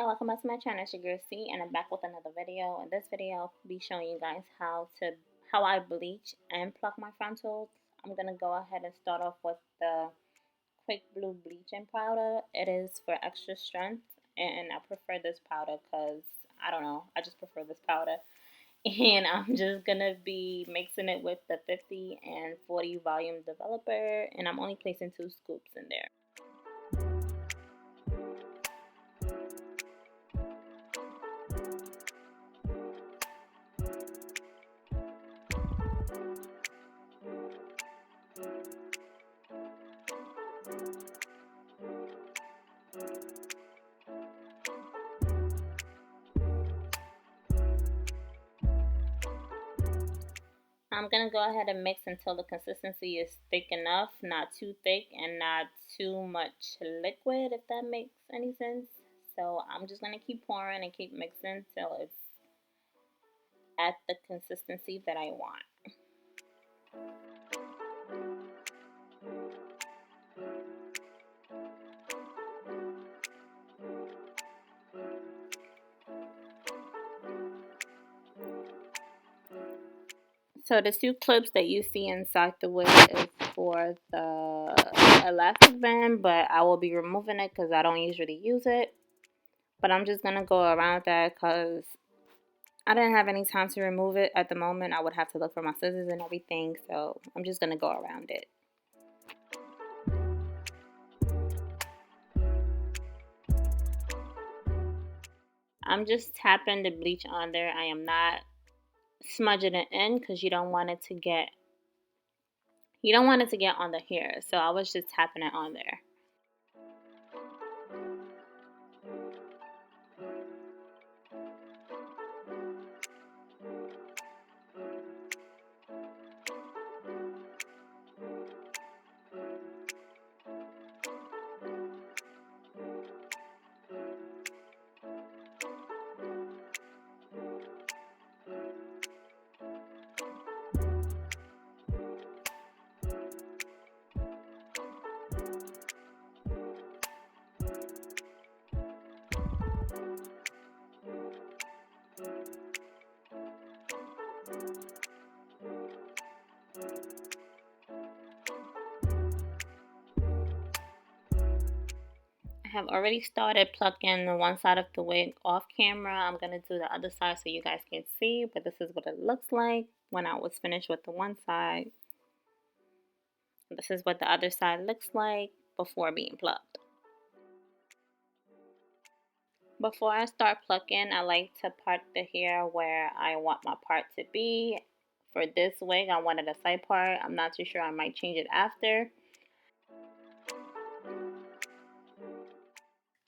y'all, welcome back to my channel. It's your girl C, and I'm back with another video. In this video, I'll be showing you guys how I bleach and pluck my frontals. I'm gonna go ahead and start off with the quick blue bleaching powder. It is for extra strength, and I prefer this powder because I don't know, I just prefer this powder. And I'm just gonna be mixing it with the 50 and 40 volume developer, and I'm only placing 2 scoops in there. I'm going to go ahead and mix until the consistency is thick enough, not too thick and not too much liquid, if that makes any sense. So I'm just going to keep pouring and keep mixing till it's at the consistency that I want. So the 2 clips that you see inside the wig is for the elastic band, but I will be removing it because I don't usually use it. But I'm just going to go around that because I didn't have any time to remove it at the moment. I would have to look for my scissors and everything, so I'm just going to go around it. I'm just tapping the bleach on there. I am not smudging it in because you don't want it to get on the hair. So I was just tapping it on there. I have already started plucking the one side of the wig off camera. I'm going to do the other side so you guys can see, but this is what it looks like when I was finished with the one side. This is what the other side looks like before being plucked. Before I start plucking, I like to part the hair where I want my part to be. For this wig, I wanted a side part. I'm not too sure. I might change it after.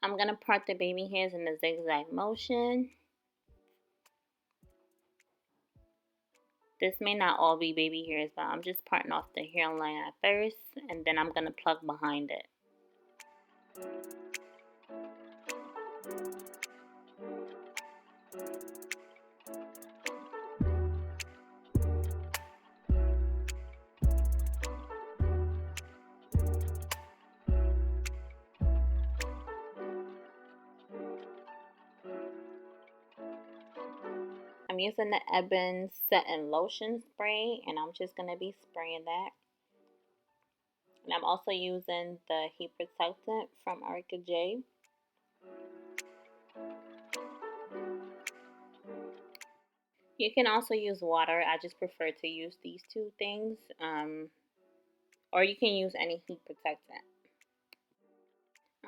I'm going to part the baby hairs in a zigzag motion. This may not all be baby hairs, but I'm just parting off the hairline at first, and then I'm going to pluck behind it. I'm using the Ebin Set and Lotion spray, and I'm just going to be spraying that. And I'm also using the heat protectant from Erica J. You can also use water. I just prefer to use these 2 things. Or you can use any heat protectant.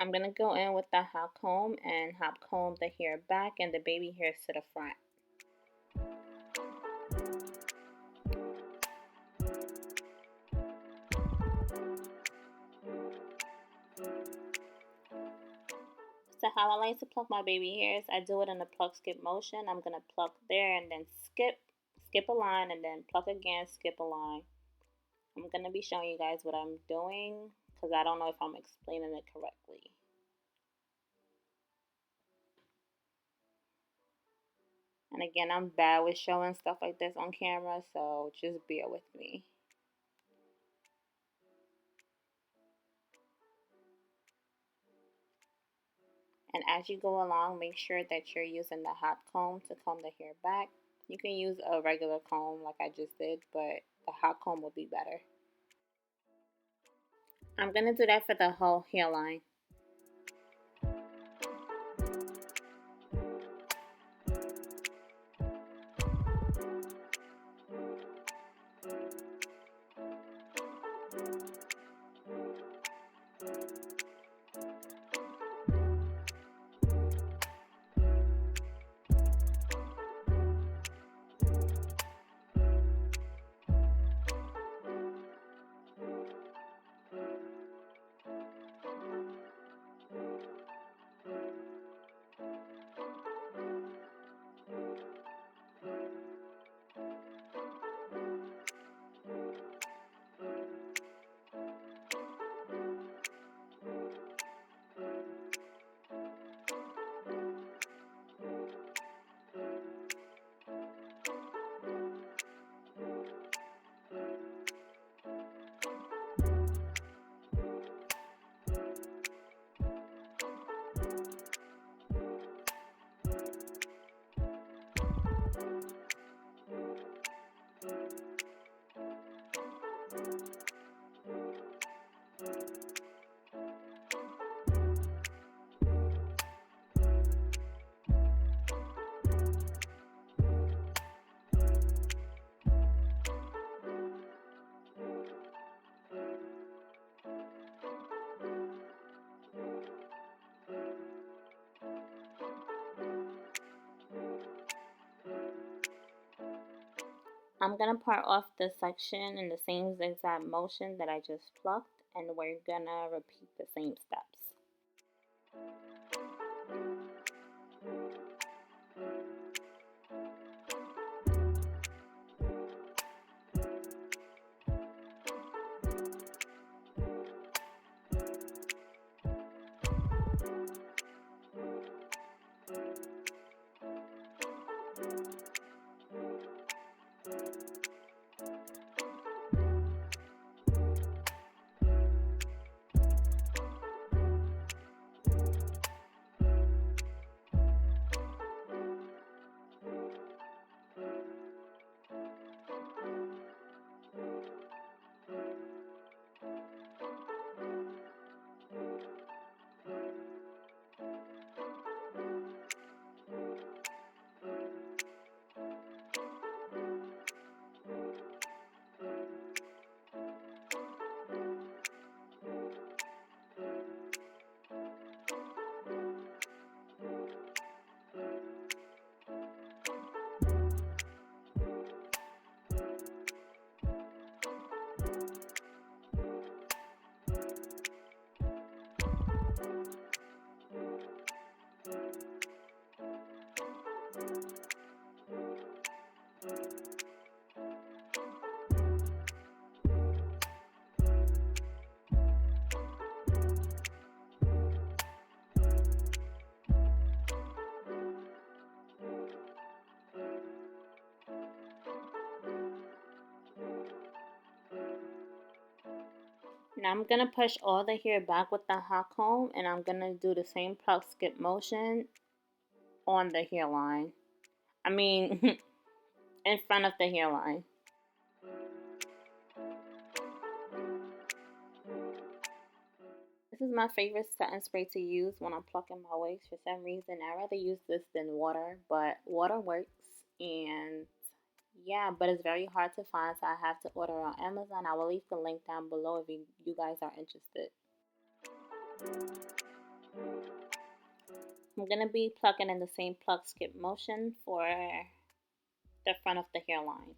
I'm going to go in with the hot comb and hot comb the hair back and the baby hairs to the front. So how I like to pluck my baby hairs, I do it in a pluck skip motion. I'm going to pluck there and then skip a line and then pluck again, skip a line. I'm going to be showing you guys what I'm doing because I don't know if I'm explaining it correctly. And again, I'm bad with showing stuff like this on camera, so just bear with me. And as you go along, make sure that you're using the hot comb to comb the hair back. You can use a regular comb like I just did, but the hot comb will be better. I'm going to do that for the whole hairline. I'm going to part off this section in the same zigzag motion that I just plucked, and we're going to repeat the same steps. Now I'm going to push all the hair back with the hot comb, and I'm going to do the same pluck skip motion on the hairline. I mean, in front of the hairline. This is my favorite setting spray to use when I'm plucking my wigs. For some reason, I'd rather use this than water, but water works. And yeah, but it's very hard to find, so I have to order on Amazon. I will leave the link down below if you guys are interested. I'm going to be plucking in the same pluck skip motion for the front of the hairline.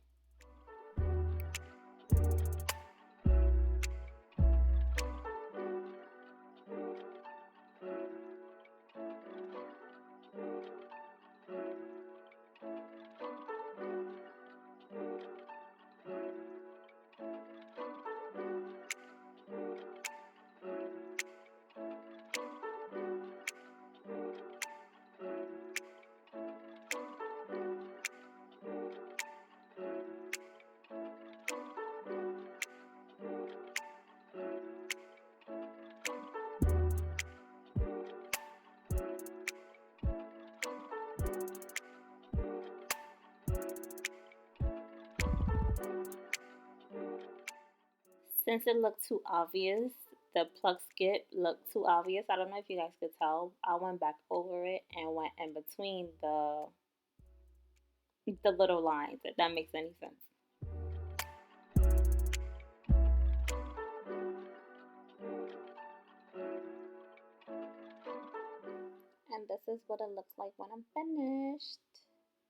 Since it looked too obvious, the plug skip looked too obvious. I don't know if you guys could tell. I went back over it and went in between the little lines, if that makes any sense. And this is what it looks like when I'm finished.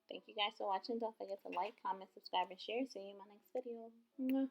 Thank you guys for watching. Don't forget to like, comment, subscribe, and share. See you in my next video. Mwah.